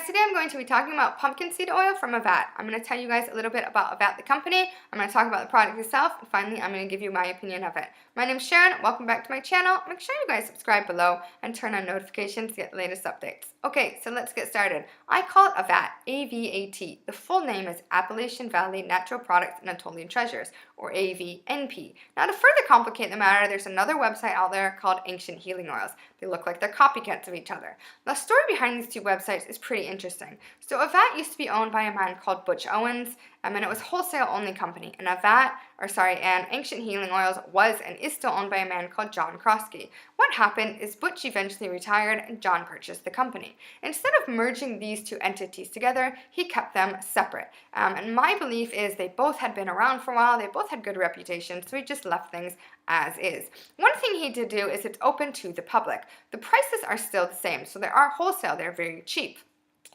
guys, today I'm going to be talking about pumpkin seed oil from AVAT. I'm going to tell you guys a little bit about AVAT the company, I'm going to talk about the product itself, and finally I'm going to give you my opinion of it. My name is Sharon, welcome back to my channel. Make sure you guys subscribe below and turn on notifications to get the latest updates. Okay, so let's get started. I call it AVAT, A-V-A-T. The full name is Appalachian Valley Natural Products and Anatolian Treasures, or AVNP. Now to further complicate the matter, there's another website out there called Ancient Healing Oils. They look like they're copycats of each other. The story behind these two websites is pretty interesting. So AVAT used to be owned by a man called Butch Owens, and it was wholesale only company. And and Ancient Healing Oils was and is still owned by a man called John Krosky. What happened is Butch eventually retired and John purchased the company. Instead of merging these two entities together, he kept them separate. And my belief is they both had been around for a while, they both had good reputations, so he just left things as is. One thing he did do is it's open to the public. The prices are still the same, so they are wholesale, they're very cheap.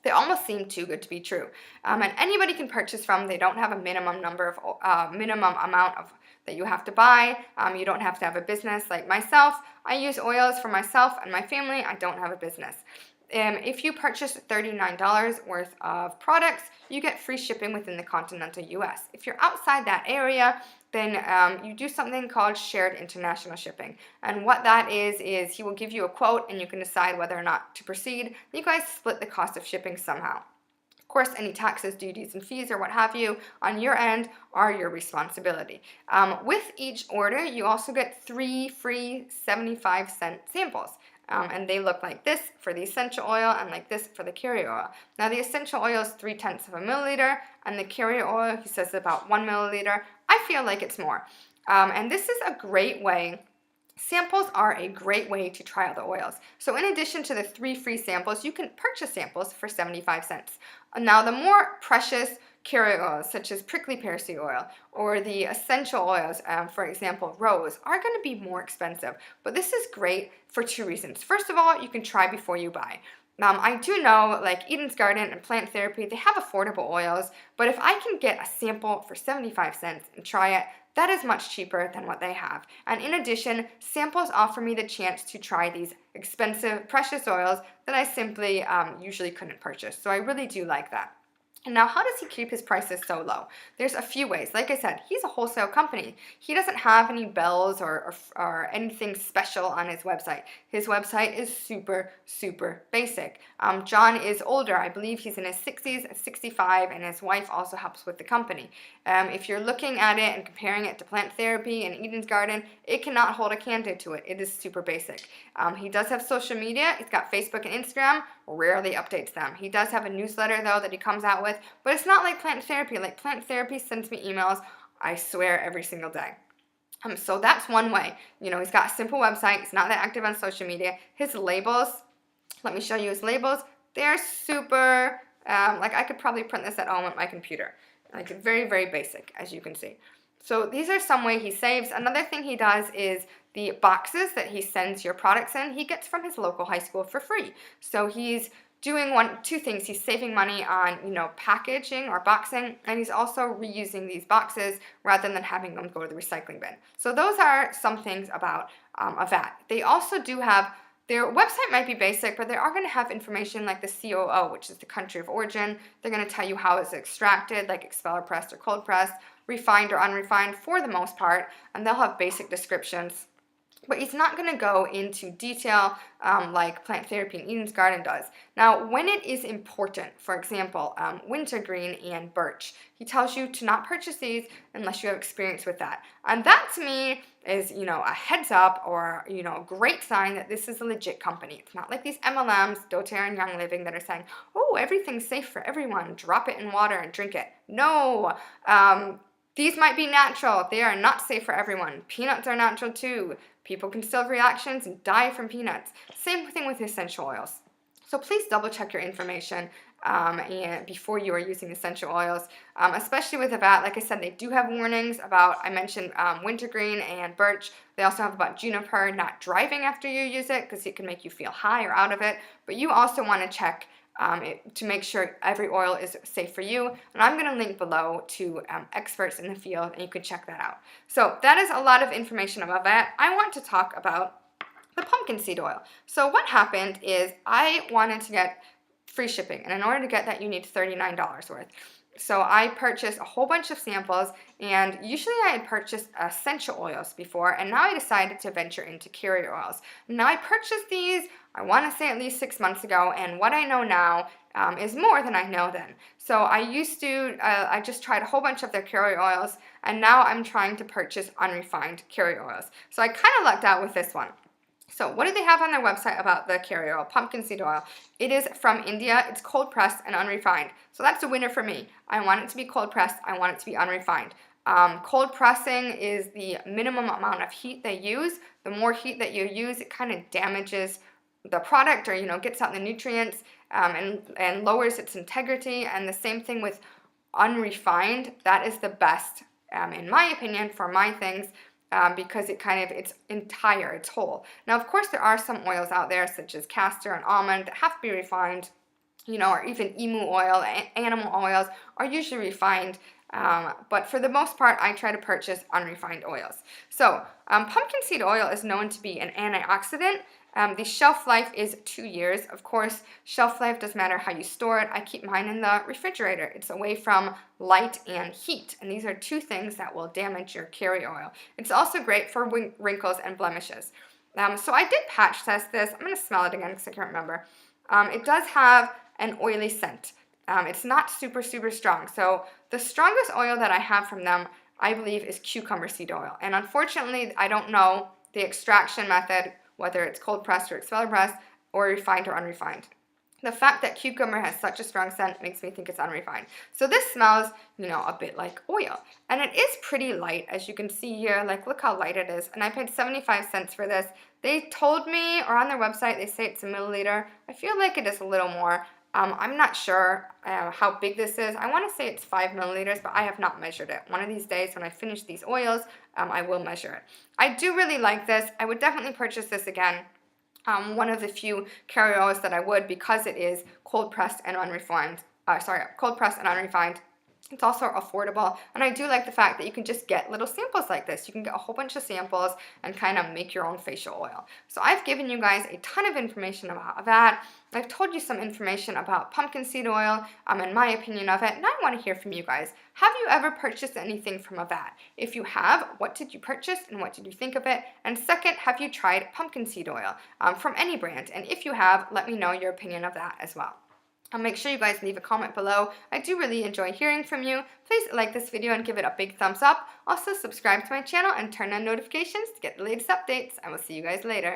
They almost seem too good to be true, and anybody can purchase from. They don't have a minimum amount of that you have to buy. You don't have to have a business like myself. I use oils for myself and my family. I don't have a business. If you purchase $39 worth of products, you get free shipping within the continental U.S. If you're outside that area, then you do something called shared international shipping. And what that is he will give you a quote and you can decide whether or not to proceed. You guys split the cost of shipping somehow. Of course, any taxes, duties, and fees or what have you on your end are your responsibility. With each order, you also get 3 free 75-cent samples. And they look like this for the essential oil and like this for the carrier oil. Now the essential oil is 0.3 milliliter and the carrier oil, he says, about 1 milliliter. I feel like it's more. And this is a great way. Samples are a great way to try out the oils. So in addition to the 3 free samples, you can purchase samples for 75 cents. Now the more precious carrier oils such as prickly pear seed oil or the essential oils, for example rose, are going to be more expensive. But this is great for 2 reasons. First of all, you can try before you buy. I do know, like Eden's Garden and Plant Therapy, they have affordable oils, but if I can get a sample for 75 cents and try it, that is much cheaper than what they have. And in addition, samples offer me the chance to try these expensive, precious oils that I simply usually couldn't purchase. So I really do like that. And now, how does he keep his prices so low? There's a few ways. Like I said, he's a wholesale company. He doesn't have any bells or anything special on his website. His website is super, super basic. John is older. I believe he's in his 60s, 65, and his wife also helps with the company. If you're looking at it and comparing it to Plant Therapy and Eden's Garden, it cannot hold a candle to it. It is super basic. He does have social media. He's got Facebook and Instagram. Rarely updates them. He does have a newsletter, though, that he comes out with, but it's not like Plant Therapy. Like Plant Therapy sends me emails, I swear, every single day. So that's one way. You know, he's got a simple website. He's not that active on social media. His labels, let me show you his labels. They're super, like I could probably print this at home with my computer. Like very, very basic, as you can see. So these are some way he saves. Another thing he does is the boxes that he sends your products in, he gets from his local high school for free. So he's doing two things. He's saving money on, packaging or boxing, and he's also reusing these boxes rather than having them go to the recycling bin. So those are some things about AVAT. They also do have, their website might be basic, but they are going to have information like the COO, which is the country of origin. They're going to tell you how it's extracted, like expeller pressed or cold pressed, refined or unrefined for the most part, and they'll have basic descriptions. But he's not going to go into detail like Plant Therapy and Eden's Garden does. Now, when it is important, for example, wintergreen and birch, he tells you to not purchase these unless you have experience with that. And that to me is, a heads up or, a great sign that this is a legit company. It's not like these MLMs, doTERRA and Young Living, that are saying, oh, everything's safe for everyone. Drop it in water and drink it. No. These might be natural. They are not safe for everyone. Peanuts are natural too. People can still have reactions and die from peanuts. Same thing with essential oils. So please double check your information and before you are using essential oils, especially with AVAT. Like I said, they do have warnings about, I mentioned wintergreen and birch. They also have about juniper, not driving after you use it because it can make you feel high or out of it. But you also want to check to make sure every oil is safe for you. And I'm going to link below to experts in the field, and you can check that out. So that is a lot of information about that. I want to talk about the pumpkin seed oil. So what happened is I wanted to get free shipping. And in order to get that, you need $39 worth. So I purchased a whole bunch of samples, and usually I had purchased essential oils before, and now I decided to venture into carrier oils. Now I purchased these, I want to say at least 6 months ago, and what I know now is more than I know then. So I just tried a whole bunch of their carrier oils, and now I'm trying to purchase unrefined carrier oils. So I kind of lucked out with this one. So what do they have on their website about the carrier oil? Pumpkin seed oil. It is from India. It's cold pressed and unrefined. So that's a winner for me. I want it to be cold pressed. I want it to be unrefined. Cold pressing is the minimum amount of heat they use. The more heat that you use, it kind of damages the product, or gets out the nutrients, and lowers its integrity. And the same thing with unrefined. That is the best, in my opinion, for my things. Because it's whole. Now, of course, there are some oils out there, such as castor and almond, that have to be refined, or even emu oil, animal oils are usually refined. But for the most part, I try to purchase unrefined oils. So, pumpkin seed oil is known to be an antioxidant. The shelf life is 2 years. Of course, shelf life doesn't matter how you store it. I keep mine in the refrigerator. It's away from light and heat, and these are two things that will damage your carrier oil. It's also great for wrinkles and blemishes. So I did patch test this. I'm going to smell it again because I can't remember. It does have an oily scent. It's not super, super strong. So the strongest oil that I have from them, I believe, is cucumber seed oil. And unfortunately, I don't know the extraction method, whether it's cold pressed or expeller pressed, or refined or unrefined. The fact that cucumber has such a strong scent makes me think it's unrefined. So this smells, a bit like oil. And it is pretty light, as you can see here. Like, look how light it is. And I paid 75 cents for this. They told me, or on their website, they say it's a milliliter. I feel like it is a little more. I'm not sure how big this is. I want to say it's 5 milliliters, but I have not measured it. One of these days, when I finish these oils, I will measure it. I do really like this. I would definitely purchase this again. One of the few carrier oils that I would, because it is cold pressed and unrefined. Cold pressed and unrefined. It's also affordable, and I do like the fact that you can just get little samples like this. You can get a whole bunch of samples and kind of make your own facial oil. So I've given you guys a ton of information about that. I've told you some information about pumpkin seed oil, and my opinion of it, and I want to hear from you guys. Have you ever purchased anything from AVAT? If you have, what did you purchase and what did you think of it? And second, have you tried pumpkin seed oil from any brand? And if you have, let me know your opinion of that as well. Make sure you guys leave a comment below. I do really enjoy hearing from you. Please like this video and give it a big thumbs up. Also, subscribe to my channel and turn on notifications to get the latest updates. I will see you guys later.